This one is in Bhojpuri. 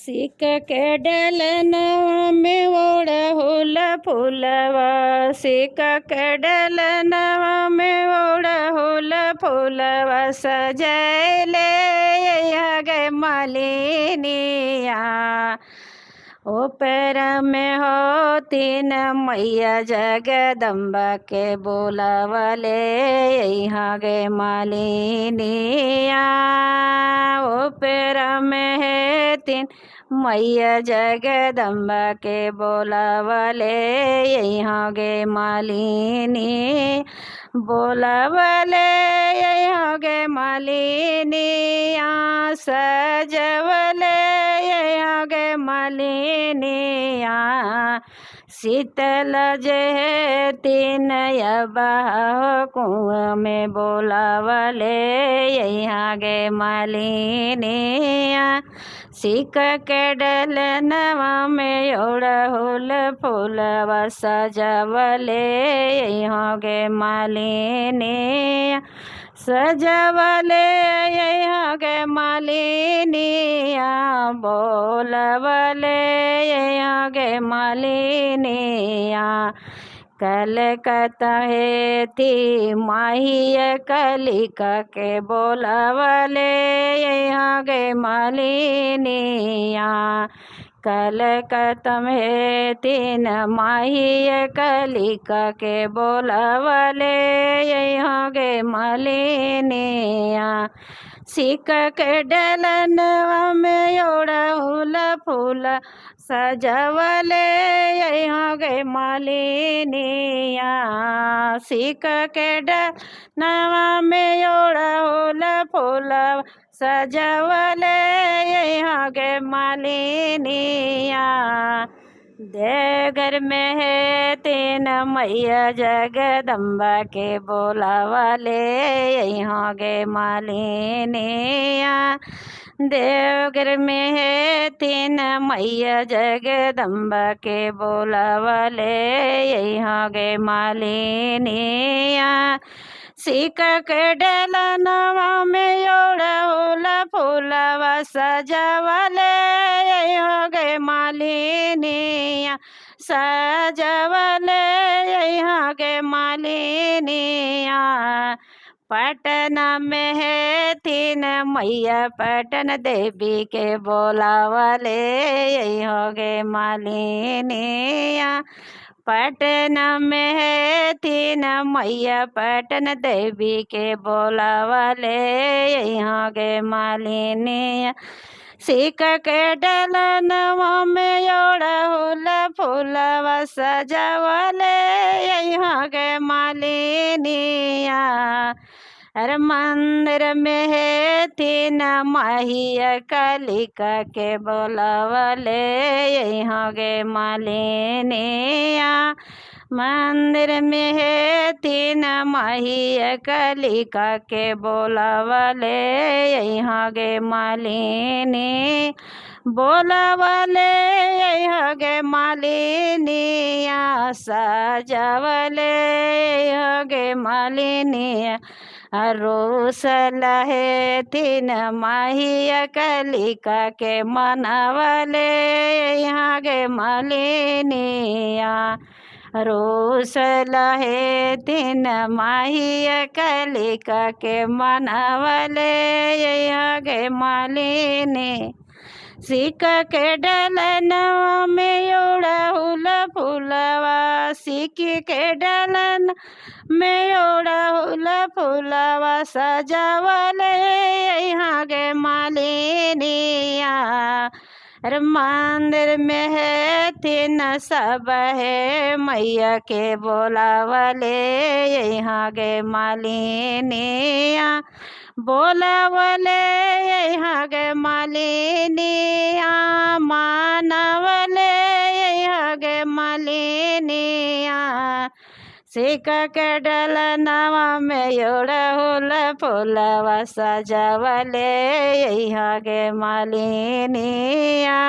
सिक के डलनवा में ओढ़हुल फूलवा, सिक के डलनवा में ओढ़हुल फूलवा सजैले गे मालिनिया। ऊपर में होतीन मैया जगदम्बा के बोलावले यहाँ गे मालिनिया। ऊपर में है तीन मैया जगदम्बा के बोलावले यहाँ गे मालिनी। बोलावले यहाँ गे मालिनिया, सजवले यहाँ गे मालिनिया। शीतल जे तीन कुआं में बोलावले यहाँ गे मालिनिया। सिक के डलनवा में ओढ़हुल फूलवा सजवले यहाँ गे मालिनिया। सजवले यहाँ गे मालिनिया, बोलवले यहाँ गे मालिनिया। कलकत्ता है थी माहिया कलिका के बोलावले यहाँ गे मालिनिया। कलकत्ता में तीन माहिया कलिका के बोलावले यहाँ गे मालिनिया। सिक के डलनवा में ओढ़हुल फूल सजवले यहाँ गे मालिनिया। सिक के डलनवा में ओढ़हुल फूल सजवले यहाँ गे मालिनिया। देवघर में है तीन मैया जगदम्बा के बोलावले यहाँ गे मालिनिया। देवघर में है तीन मैया जगदम्बा के बोलावले यहाँ गे मालिनिया। सिक के डलनवा में ओढ़हुल फूलवा सजवले यहाँ गे मालिनिया। सजवले यहाँ गे मालिनिया। पटना में है तीन मैया पटन देवी के बोलावले यहाँ गे मालिनिया। पटना में है तीन मैया पटन देवी के बोलावले यहाँ गे मालिनिया। सिक के डलनवा में ओढ़हुल फूलवा सजवले यहाँ गे मालिनिया। अरे मंदिर में है तीन माहिया कलिका के बोलावले यहाँ गे मालिनिया। मंदिर में है तीन माहिया कलिका के बोलावले यहाँ गे मालिनी। बोलावले यहाँ गे मालिनिया, सजवले यहाँ गे मालिनिया। रोसल है तीन माहिया कलिका के मनावले यहाँ गे मालिनिया। रोसल है तीन माहिया कलिका के मनावले यहाँ गे मालिनी। सिक के डलनवा में ओढ़हुल फूलवा, सिक के डलन में ओढ़हुल फूलवा सजवले यहाँ गे मालिनिया। अरे मंदिर में है तीन सब है मैया के बोलावले यहाँ गे मालिनिया। बोलावले यहाँ गे मालिनिया, मानवले यहाँ गे मालिनिया। सिक के डलनवा में ओढ़हुल फूलवा सजवले यहाँ गे मालिनिया।